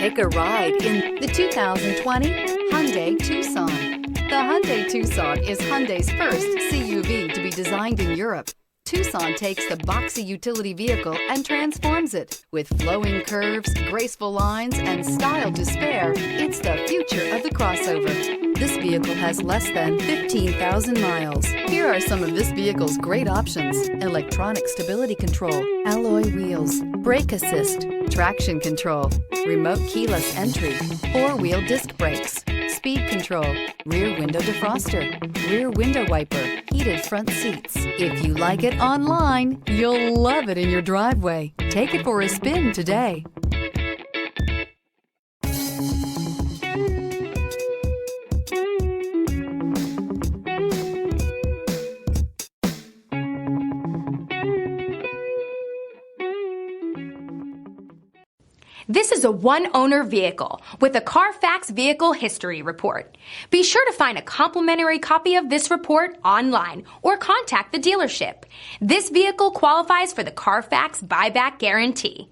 Take a ride in the 2020 Hyundai Tucson. The Hyundai Tucson is Hyundai's first CUV to be designed in Europe. Tucson takes the boxy utility vehicle and transforms it. With flowing curves, graceful lines, and style to spare, it's the future of the crossover. This vehicle has less than 15,000 miles. Here are some of this vehicle's great options: electronic stability control, alloy wheels, brake assist, traction control, remote keyless entry, four-wheel disc brakes, speed control, rear window defroster, rear window wiper, heated front seats. If you like it online, you'll love it in your driveway. Take it for a spin today. This is a one-owner vehicle with a Carfax Vehicle History Report. Be sure to find a complimentary copy of this report online or contact the dealership. This vehicle qualifies for the Carfax Buyback Guarantee.